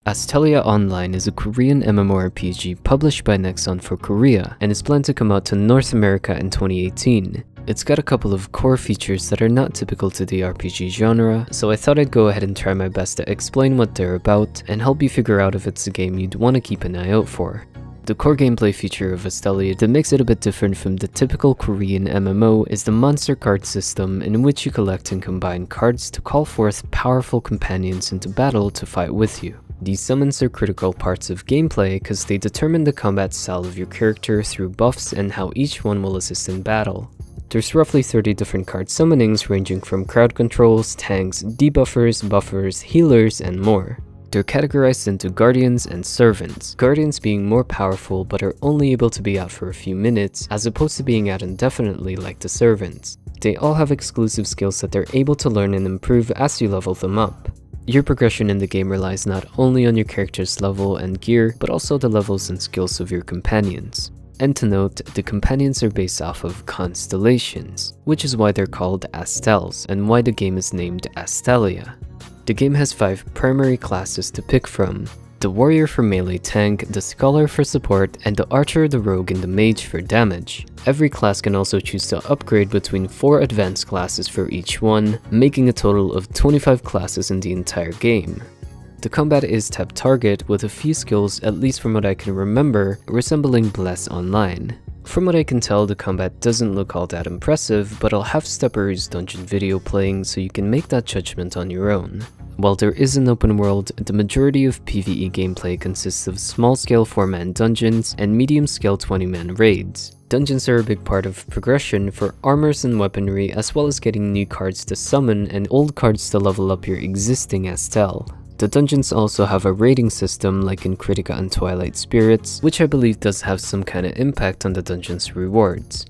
Astellia Online is a Korean MMORPG published by Nexon for Korea and is planned to come out to North America in 2018. It's got a couple of core features that are not typical to the RPG genre, so I thought I'd go ahead and try my best to explain what they're about and help you figure out if it's a game you'd want to keep an eye out for. The core gameplay feature of Astellia that makes it a bit different from the typical Korean MMO is the monster card system, in which you collect and combine cards to call forth powerful companions into battle to fight with you. These summons are critical parts of gameplay because they determine the combat style of your character through buffs and how each one will assist in battle. There's roughly 30 different card summonings ranging from crowd controls, tanks, debuffers, buffers, healers, and more. They're categorized into Guardians and Servants, Guardians being more powerful but are only able to be out for a few minutes as opposed to being out indefinitely like the Servants. They all have exclusive skills that they're able to learn and improve as you level them up. Your progression in the game relies not only on your character's level and gear, but also the levels and skills of your companions. And to note, the companions are based off of Constellations, which is why they're called Astells, and why the game is named Astellia. The game has 5 primary classes to pick from: the Warrior for melee tank, the Scholar for support, and the Archer, the Rogue, and the Mage for damage. Every class can also choose to upgrade between 4 advanced classes for each one, making a total of 25 classes in the entire game. The combat is tap target, with a few skills, at least from what I can remember, resembling Bless Online. From what I can tell, the combat doesn't look all that impressive, but I'll have Stepper's dungeon video playing so you can make that judgment on your own. While there is an open world, the majority of PvE gameplay consists of small-scale 4-man dungeons and medium-scale 20-man raids. Dungeons are a big part of progression for armors and weaponry, as well as getting new cards to summon and old cards to level up your existing Astell. The dungeons also have a rating system like in Critica and Twilight Spirits, which I believe does have some kind of impact on the dungeon's rewards.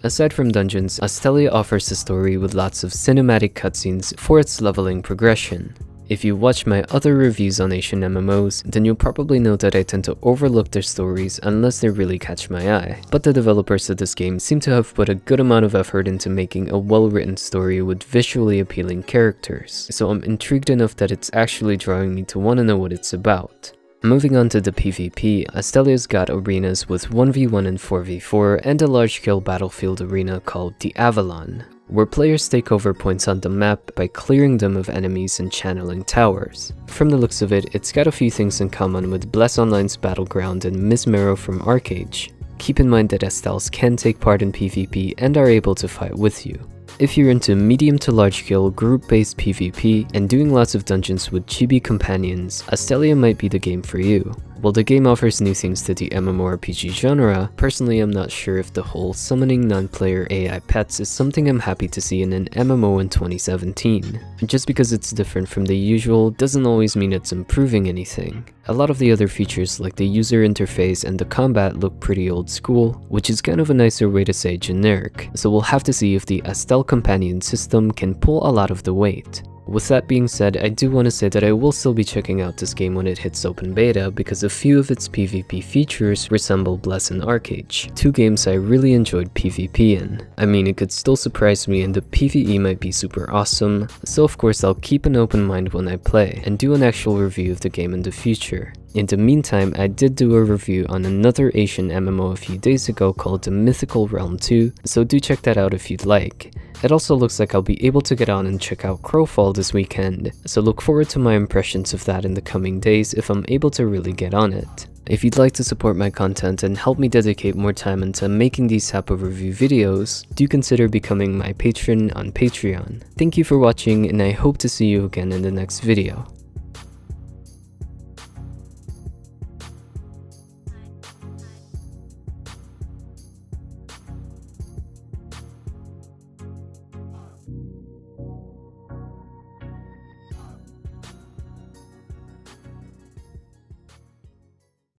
Aside from dungeons, Astellia offers a story with lots of cinematic cutscenes for its leveling progression. If you watch my other reviews on Asian MMOs, then you'll probably know that I tend to overlook their stories unless they really catch my eye. But the developers of this game seem to have put a good amount of effort into making a well-written story with visually appealing characters, so I'm intrigued enough that it's actually drawing me to want to know what it's about. Moving on to the PvP, Astellia's got arenas with 1v1 and 4v4 and a large-scale battlefield arena called the Avalon, where players take over points on the map by clearing them of enemies and channeling towers. From the looks of it, it's got a few things in common with Bless Online's Battleground and Miss Marrow from Arcade. Keep in mind that Astells can take part in PvP and are able to fight with you. If you're into medium to large scale group-based PvP and doing lots of dungeons with chibi companions, Astellia might be the game for you. While the game offers new things to the MMORPG genre, personally I'm not sure if the whole summoning non-player AI pets is something I'm happy to see in an MMO in 2017. Just because it's different from the usual doesn't always mean it's improving anything. A lot of the other features like the user interface and the combat look pretty old school, which is kind of a nicer way to say generic, so we'll have to see if the Astell companion system can pull a lot of the weight. With that being said, I do want to say that I will still be checking out this game when it hits open beta because a few of its PvP features resemble Bless and Arcade, 2 games I really enjoyed PvP in. I mean, it could still surprise me and the PvE might be super awesome, so of course I'll keep an open mind when I play and do an actual review of the game in the future. In the meantime, I did do a review on another Asian MMO a few days ago called The Mythical Realm 2, so do check that out if you'd like. It also looks like I'll be able to get on and check out Crowfall this weekend, so look forward to my impressions of that in the coming days if I'm able to really get on it. If you'd like to support my content and help me dedicate more time into making these type of review videos, do consider becoming my patron on Patreon. Thank you for watching and I hope to see you again in the next video.